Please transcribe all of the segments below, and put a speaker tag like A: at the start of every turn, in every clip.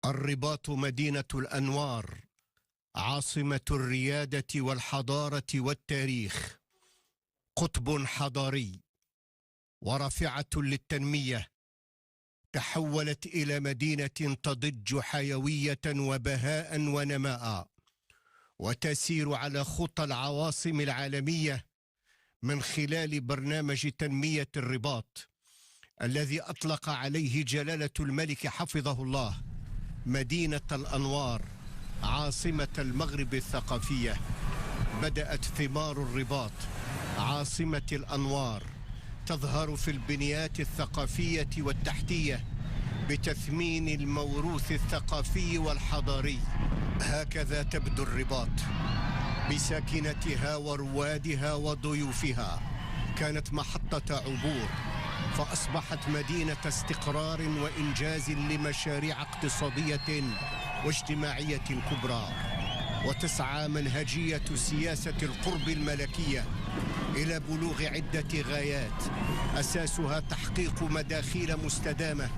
A: الرباط مدينة الأنوار، عاصمة الريادة والحضارة والتاريخ، قطب حضاري ورافعة للتنمية، تحولت إلى مدينة تضج حيوية وبهاء ونماء، وتسير على خطى العواصم العالمية من خلال برنامج تنمية الرباط الذي أطلق عليه جلالة الملك حفظه الله مدينة الأنوار، عاصمة المغرب الثقافية. بدأت ثمار الرباط عاصمة الأنوار تظهر في البنيات الثقافية والتحتية بتثمين الموروث الثقافي والحضاري. هكذا تبدو الرباط بساكنتها وروادها وضيوفها. كانت محطة عبور، فأصبحت مدينة استقرار وإنجاز لمشاريع اقتصادية واجتماعية كبرى، وتسعى منهجية سياسة القرب الملكية إلى بلوغ عدة غايات، أساسها تحقيق مداخيل مستدامة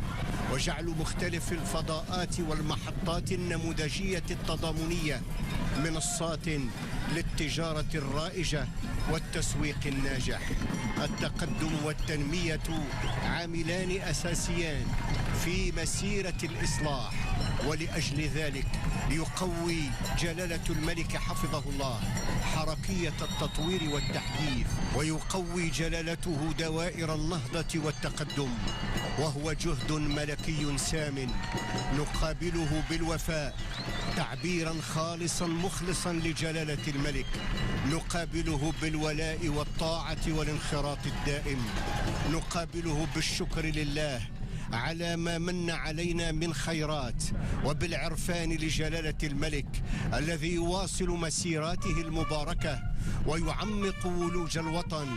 A: وجعل مختلف الفضاءات والمحطات النموذجية التضامنية منصات للتجارة الرائجة والتسويق الناجح. التقدم والتنمية عاملان أساسيان في مسيرة الإصلاح، ولأجل ذلك يقوي جلالة الملك حفظه الله حركية التطوير والتحديث، ويقوي جلالته دوائر النهضة والتقدم، وهو جهد ملكي سام نقابله بالوفاء، تعبيرا خالصا مخلصا لجلالة الملك، نقابله بالولاء والطاعة والانخراط الدائم، نقابله بالشكر لله على ما من علينا من خيرات، وبالعرفان لجلالة الملك الذي يواصل مسيراته المباركة ويعمق ولوج الوطن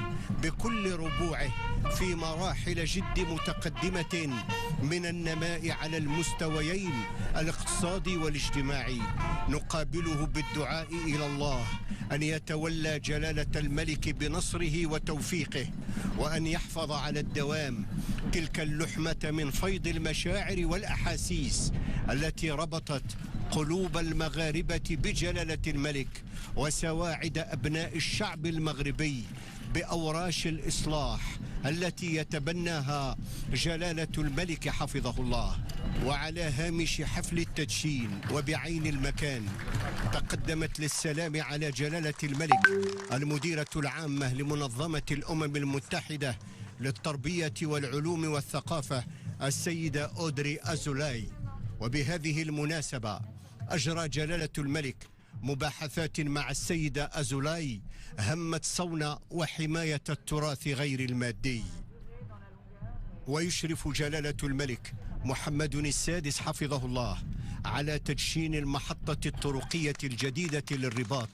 A: بكل ربوعه في مراحل جد متقدمة من النماء على المستويين الاقتصادي والاجتماعي. نقابله بالدعاء إلى الله أن يتولى جلالة الملك بنصره وتوفيقه، وأن يحفظ على الدوام تلك اللحمة من فيض المشاعر والأحاسيس التي ربطت قلوب المغاربة بجلالة الملك وسواعد أبناء الشعب المغربي بأوراش الإصلاح التي يتبناها جلالة الملك حفظه الله. وعلى هامش حفل التدشين وبعين المكان تقدمت للسلام على جلالة الملك المديرة العامة لمنظمة الأمم المتحدة للتربية والعلوم والثقافة السيدة أودري أزولاي. وبهذه المناسبة أجرى جلالة الملك مباحثات مع السيدة أزولاي همت صون وحماية التراث غير المادي. ويشرف جلالة الملك محمد السادس حفظه الله على تدشين المحطة الطرقية الجديدة للرباط،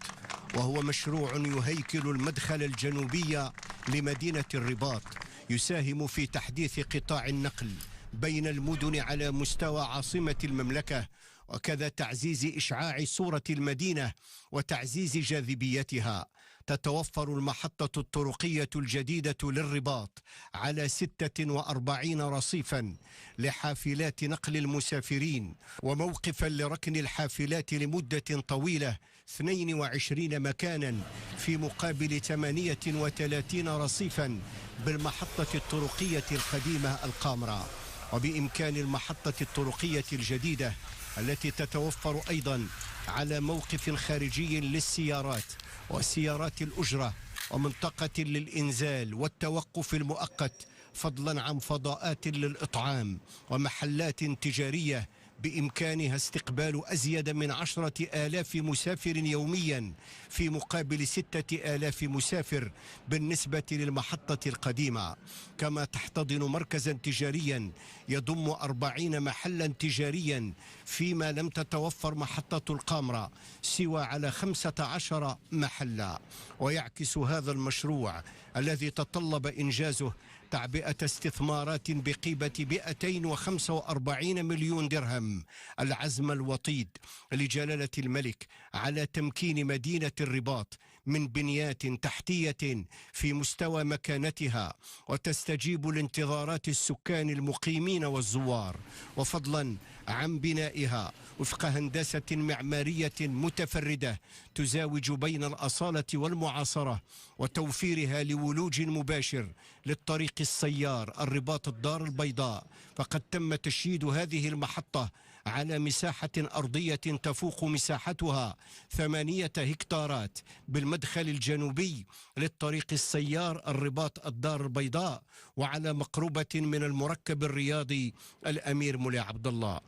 A: وهو مشروع يهيكل المدخل الجنوبي لمدينة الرباط، يساهم في تحديث قطاع النقل بين المدن على مستوى عاصمة المملكة، وكذا تعزيز إشعاع صورة المدينة وتعزيز جاذبيتها. تتوفر المحطة الطرقية الجديدة للرباط على 46 رصيفا لحافلات نقل المسافرين، وموقفا لركن الحافلات لمدة طويلة 22 مكانا في مقابل 38 رصيفا بالمحطة الطرقية القديمة القامرة. وبإمكان المحطة الطرقية الجديدة التي تتوفر أيضا على موقف خارجي للسيارات وسيارات الأجرة ومنطقة للإنزال والتوقف المؤقت، فضلا عن فضاءات للإطعام ومحلات تجارية بإمكانها استقبال أزيد من 10,000 مسافر يوميا في مقابل 6,000 مسافر بالنسبة للمحطة القديمة. كما تحتضن مركزا تجاريا يضم 40 محلا تجاريا، فيما لم تتوفر محطة القامرة سوى على 15 محلا. ويعكس هذا المشروع الذي تطلب إنجازه تعبئة استثمارات بقيمة 245 مليون درهم العزم الوطيد لجلالة الملك على تمكين مدينة الرباط من بنيات تحتية في مستوى مكانتها وتستجيب لانتظارات السكان المقيمين والزوار، وفضلا عن بنائها وفق هندسة معمارية متفردة تزاوج بين الأصالة والمعاصرة، وتوفيرها لولوج مباشر للطريق السيار الرباط الدار البيضاء. فقد تم تشييد هذه المحطة على مساحة أرضية تفوق مساحتها 8 هكتارات بالمدخل الجنوبي للطريق السيار الرباط الدار البيضاء، وعلى مقربة من المركب الرياضي الأمير مولاي عبد الله.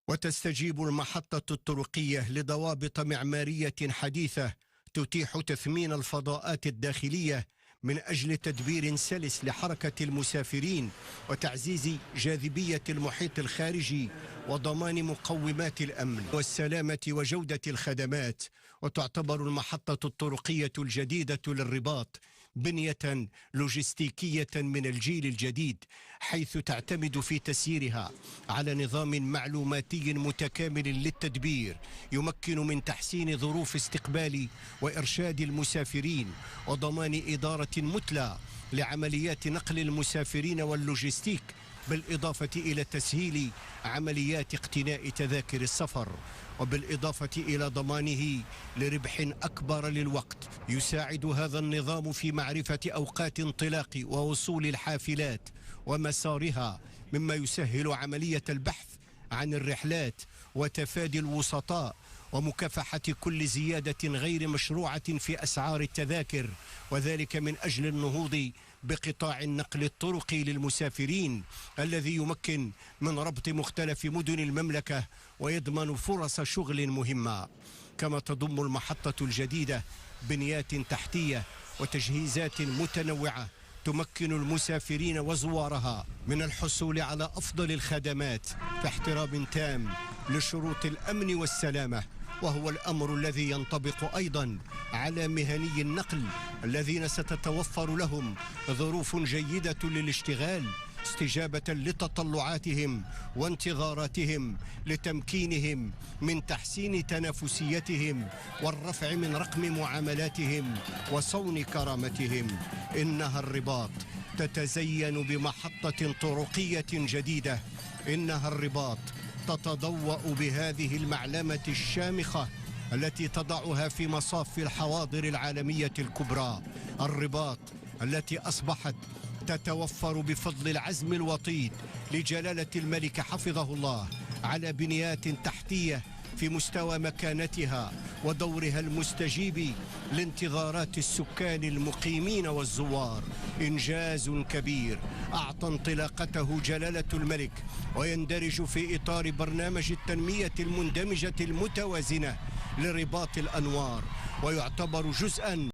A: وتستجيب المحطة الطرقية لضوابط معمارية حديثة تتيح تثمين الفضاءات الداخلية من أجل تدبير سلس لحركة المسافرين وتعزيز جاذبية المحيط الخارجي وضمان مقومات الأمن والسلامة وجودة الخدمات. وتعتبر المحطة الطرقية الجديدة للرباط بنية لوجستيكية من الجيل الجديد، حيث تعتمد في تسييرها على نظام معلوماتي متكامل للتدبير يمكن من تحسين ظروف استقبال وإرشاد المسافرين وضمان إدارة مثلى لعمليات نقل المسافرين واللوجستيك، بالإضافة إلى تسهيل عمليات اقتناء تذاكر السفر، وبالإضافة إلى ضمانه لربح أكبر للوقت. يساعد هذا النظام في معرفة أوقات انطلاق ووصول الحافلات ومسارها، مما يسهل عملية البحث عن الرحلات وتفادي الوسطاء ومكافحة كل زيادة غير مشروعة في أسعار التذاكر، وذلك من أجل النهوض بقطاع النقل الطرقي للمسافرين الذي يمكن من ربط مختلف مدن المملكة ويضمن فرص شغل مهمة. كما تضم المحطة الجديدة بنيات تحتية وتجهيزات متنوعة تمكن المسافرين وزوارها من الحصول على أفضل الخدمات في احترام تام لشروط الأمن والسلامة، وهو الأمر الذي ينطبق أيضا على مهني النقل الذين ستتوفر لهم ظروف جيدة للاشتغال استجابة لتطلعاتهم وانتظاراتهم لتمكينهم من تحسين تنافسيتهم والرفع من رقم معاملاتهم وصون كرامتهم. إنها الرباط تتزين بمحطة طرقية جديدة، إنها الرباط تتضوأ بهذه المعلمة الشامخة التي تضعها في مصاف الحواضر العالمية الكبرى. الرباط التي أصبحت تتوفر بفضل العزم الوطيد لجلالة الملك حفظه الله على بنيات تحتية في مستوى مكانتها ودورها المستجيب لانتظارات السكان المقيمين والزوار. إنجاز كبير أعطى انطلاقته جلالة الملك، ويندرج في إطار برنامج التنمية المندمجة المتوازنة لرباط الأنوار، ويعتبر جزءا